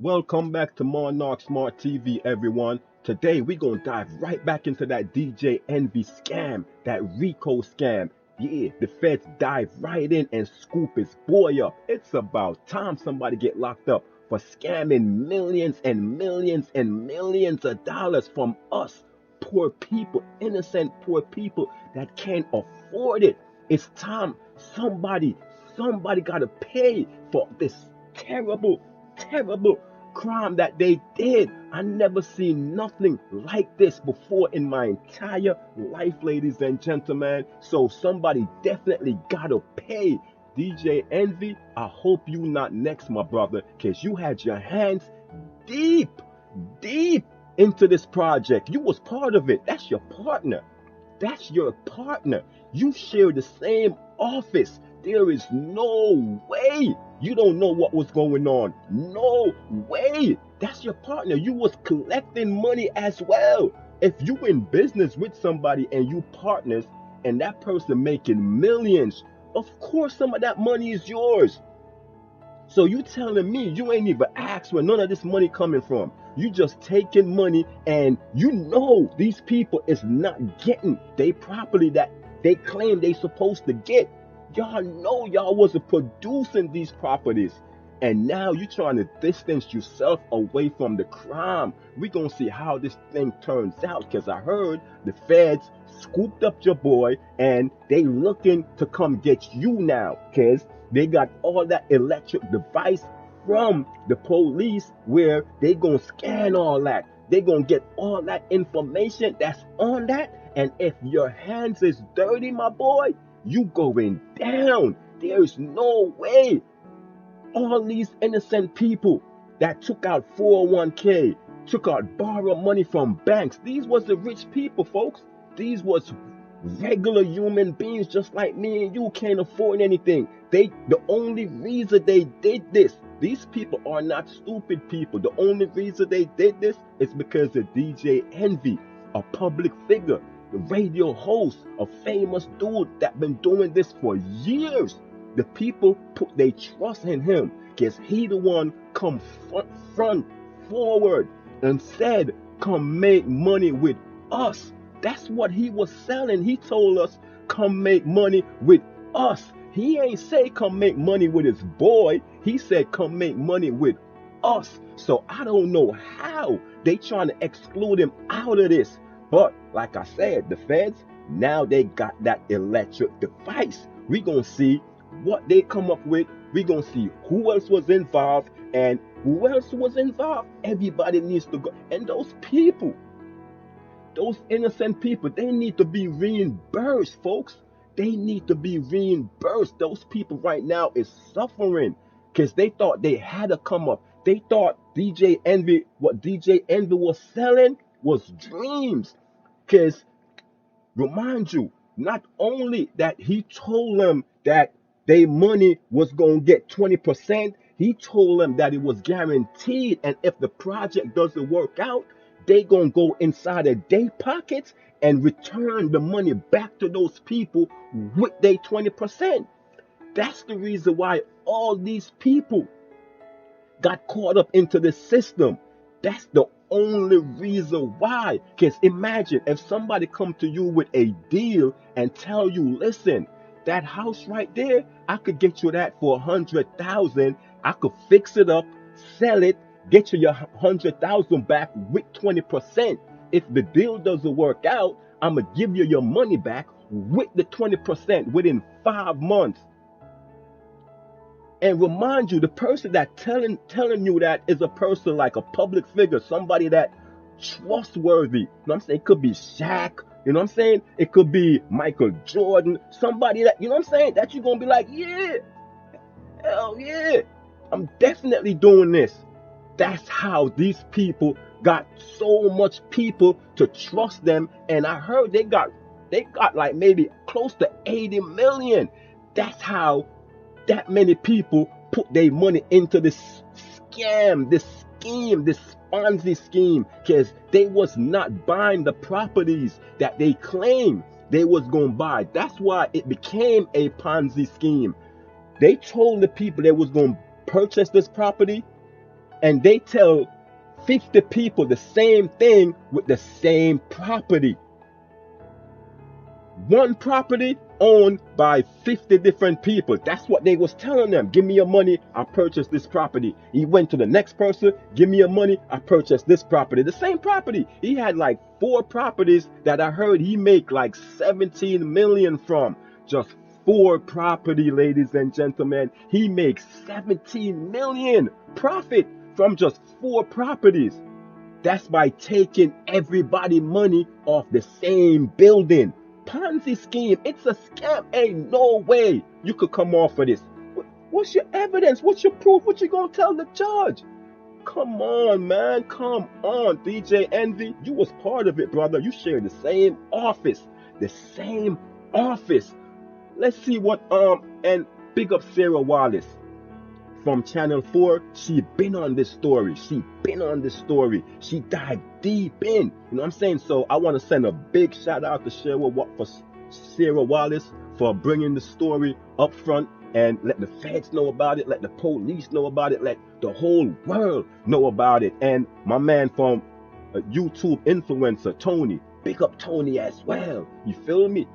Welcome back to Monarch Smart TV, everyone. Today we're gonna dive right back into that DJ Envy scam, that Rico scam. Yeah, the feds dive right in and scoop his boy up. It's about time somebody get locked up for scamming millions and millions and millions of dollars from us, poor people, innocent poor people that can't afford it. It's time somebody gotta pay for this terrible, terrible crime that they did. I never seen nothing like this before in my entire life, ladies and gentlemen. So somebody definitely gotta pay. DJ Envy, I hope you not next, my brother, cause you had your hands deep, deep into this project. You was part of it. That's your partner. That's your partner. You share the same office. There is no way you don't know what was going on. No way. That's your partner. You was collecting money as well. If you in business with somebody and you partners and that person making millions, of course some of that money is yours. So you telling me you ain't even asked where none of this money coming from. You just taking money and you know these people is not getting they property that they claim they supposed to get. Y'all know y'all wasn't producing these properties. And now you trying to distance yourself away from the crime. We gonna see how this thing turns out. Cause I heard the feds scooped up your boy and they looking to come get you now. Cause they got all that electric device from the police where they gonna scan all that. They gonna get all that information that's on that. And if your hands is dirty, my boy, you going down. There's no way all these innocent people that took out 401k, took out borrowed money from banks. These was the rich people, folks. These was regular human beings just like me and you can't afford anything. The only reason they did this, these people are not stupid people. The only reason they did this is because of DJ Envy, a public figure, the radio host, a famous dude that been doing this for years. The people put their trust in him because he the one come front forward and said, come make money with us. That's what he was selling. He told us, come make money with us. He ain't say come make money with his boy. He said come make money with us. So I don't know how they trying to exclude him out of this. But like I said, the feds, now they got that electric device. We gonna see what they come up with. We gonna see who else was involved and who else was involved. Everybody needs to go. And those innocent people, they need to be reimbursed, folks. They need to be reimbursed. Those people right now is suffering because they thought they had to come up. They thought what DJ Envy was selling was dreams. Because remind you, not only that he told them that their money was going to get 20%, he told them that it was guaranteed. And if the project doesn't work out, they going to go inside of their pockets and return the money back to those people with their 20%. That's the reason why all these people got caught up into the system. That's the only reason why. Because imagine if somebody come to you with a deal and tell you, listen, that house right there, I could get you that for 100,000. I could fix it up, sell it, get you your 100,000 back with 20%. If the deal doesn't work out, I'm gonna give you your money back with the 20% within 5 months. And remind you, the person that telling you that is a person like a public figure, somebody that trustworthy. You know what I'm saying? It could be Shaq. You know what I'm saying? It could be Michael Jordan. Somebody that, you know what I'm saying? That you're going to be like, yeah, hell yeah. I'm definitely doing this. That's how these people got so much people to trust them. And I heard they got like maybe close to 80 million. That's how that many people put their money into this scam, this scheme, this Ponzi scheme, because they was not buying the properties that they claimed they was going to buy. That's why it became a Ponzi scheme. They told the people they was going to purchase this property, And they tell 50 people the same thing with the same property. One property owned by 50 different people. That's what they was telling them. Give me your money, I purchase this property. He went to the next person, give me your money, I purchase this property. The same property. He had like 4 properties that I heard he make like 17 million from. Just 4 property, ladies and gentlemen. He makes 17 million profit from just 4 properties. That's by taking everybody money off the same building. Ponzi scheme. It's a scam. Ain't no way you could come off of this. What's your evidence? What's your proof? What you gonna tell the judge? Come on, man. Come on, DJ Envy. You was part of it, brother. You shared the same office. The same office. Let's see what and big up Sarah Wallace from Channel 4. She been on this story. She dived deep in. You know what I'm saying? So I want to send a big shout out to Sarah Wallace for bringing the story up front and let the feds know about it, let the police know about it, let the whole world know about it. And my man from YouTube influencer, Tony. Big up Tony as well. You feel me?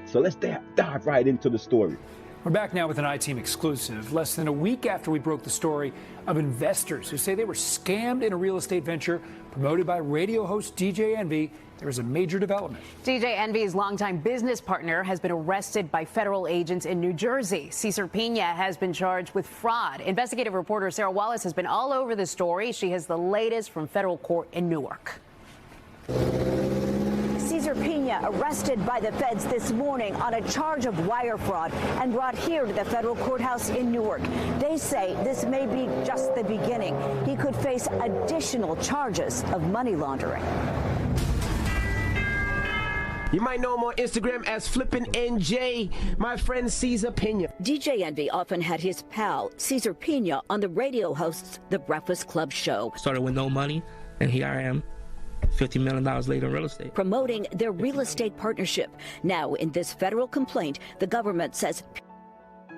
So let's dive right into the story. We're back now with an I-Team exclusive. Less than a week after we broke the story of investors who say they were scammed in a real estate venture promoted by radio host DJ Envy, there is a major development. DJ Envy's longtime business partner has been arrested by federal agents in New Jersey. Cesar Pina has been charged with fraud. Investigative reporter Sarah Wallace has been all over the story. She has the latest from federal court in Newark. Cesar Pina arrested by the feds this morning on a charge of wire fraud and brought here to the federal courthouse in Newark. They say this may be just the beginning. He could face additional charges of money laundering. You might know him on Instagram as Flippin' NJ, my friend Cesar Pina. DJ Envy often had his pal, Cesar Pina, on the radio host's The Breakfast Club show. Started with no money, and here I am, $50 million later in real estate. Promoting their real estate partnership. Now, in this federal complaint, the government says...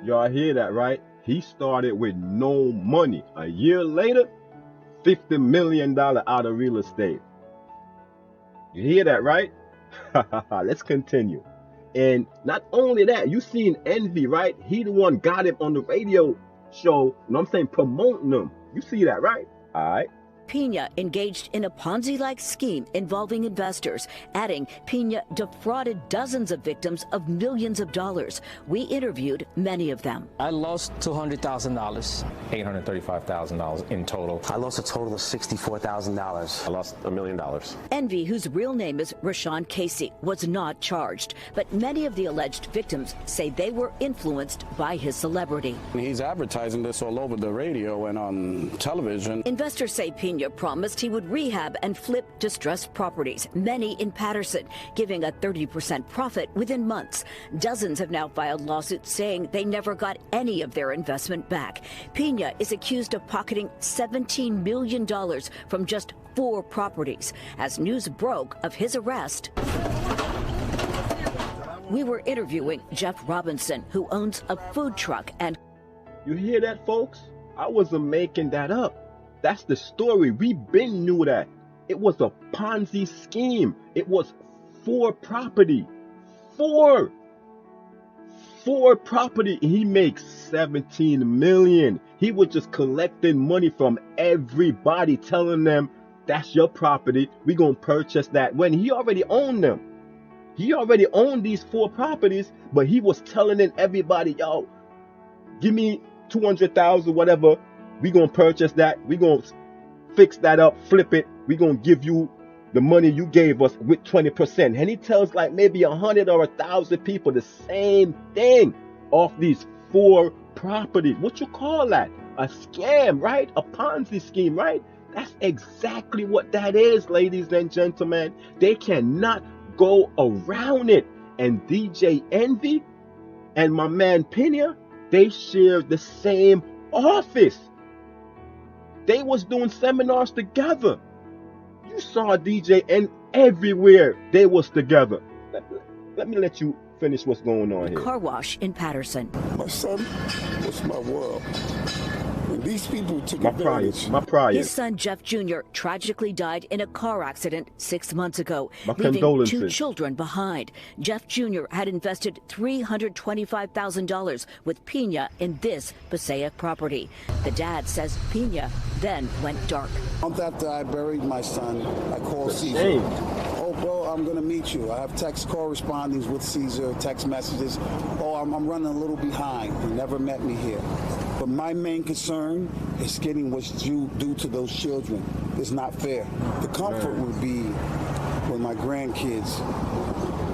Y'all hear that, right? He started with no money. A year later, $50 million out of real estate. You hear that, right? Let's continue. And not only that, you seen Envy, right? He the one got him on the radio show, you know what I'm saying, promoting him. You see that, right? All right. Pina engaged in a Ponzi-like scheme involving investors, adding Pina defrauded dozens of victims of millions of dollars. We interviewed many of them. I lost $200,000. $835,000 in total. I lost a total of $64,000. I lost $1 million. Envy, whose real name is Rashawn Casey, was not charged, but many of the alleged victims say they were influenced by his celebrity. He's advertising this all over the radio and on television. Investors say Pina promised he would rehab and flip distressed properties, many in Patterson, giving a 30% profit within months. Dozens have now filed lawsuits saying they never got any of their investment back. Pina is accused of pocketing $17 million from just 4 properties. As news broke of his arrest, we were interviewing Jeff Robinson, who owns a food truck. And you hear that, folks? I wasn't making that up. That's the story. We been knew that. It was a Ponzi scheme. It was 4 property. 4 property. He makes 17 million. He was just collecting money from everybody, telling them that's your property. We gonna purchase that when he already owned them. He already owned these 4 properties, but he was telling everybody, yo, give me 200,000, whatever. We gonna purchase that. We gonna fix that up, flip it. We gonna give you the money you gave us with 20%. And he tells like maybe 100 or 1,000 people the same thing off these 4 properties. What you call that? A scam, right? A Ponzi scheme, right? That's exactly what that is, ladies and gentlemen. They cannot go around it. And DJ Envy and my man Pina, they share the same office. They was doing seminars together. You saw DJ and everywhere they was together. Let me let you finish what's going on here. Car wash in Patterson. My son was my world. These people took My advantage. His son Jeff Jr. tragically died in a car accident 6 months ago, My leaving condolences. 2 children behind. Jeff Jr. had invested $325,000 with Pina in this Passaic property. The dad says Pina then went dark. After I buried my son, I called Caesar. Shame. Oh, bro, I'm going to meet you. I have text correspondence with Caesar, text messages. Oh, I'm running a little behind. He never met me here. But my main concern is getting what's due to those children. It's not fair. The comfort would be when my grandkids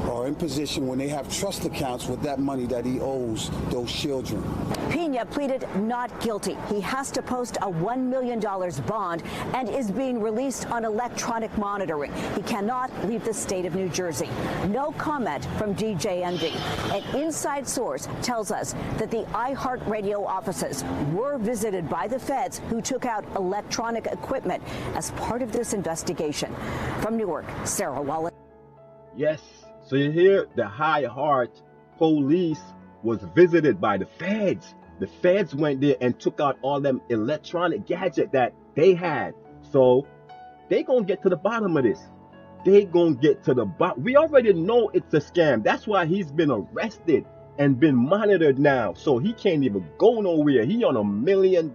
are in position when they have trust accounts with that money that he owes those children. Pina pleaded not guilty. He has to post a $1 million bond and is being released on electronic monitoring. He cannot leave the state of New Jersey. No comment from DJ Envy. An inside source tells us that the iHeartRadio offices were visited by the feds who took out electronic equipment as part of this investigation. From Newark, Sarah Wallace. Yes. So you hear the High Heart police was visited by the feds. The feds went there and took out all them electronic gadget that they had. So they gonna get to the bottom of this. They gonna get to the bottom. We already know it's a scam. That's why he's been arrested and been monitored now. So he can't even go nowhere. He on $1 million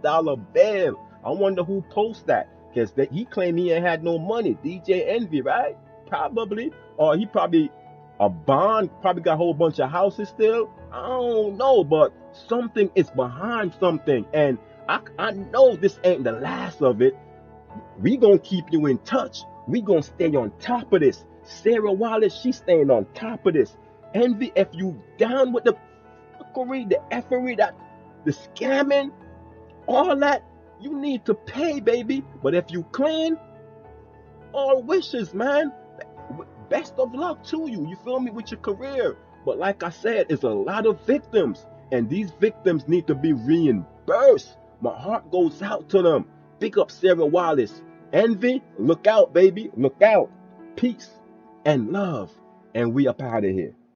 bail. I wonder who posts that. Because he claimed he ain't had no money. DJ Envy, right? Probably. Or he probably a bond, probably got a whole bunch of houses still. I don't know, but something is behind something. And I know this ain't the last of it. We gonna keep you in touch. We gonna stay on top of this. Sarah Wallace, she's staying on top of this. Envy, if you down with the fuckery, the effery, the scamming, all that, you need to pay, baby. But if you clean, all wishes, man. Best of luck to you, you feel me, with your career. But like I said, it's a lot of victims, and these victims need to be reimbursed. My heart goes out to them. Pick up Sarah Wallace. Envy, look out, baby, look out. Peace and love, and we up out of here.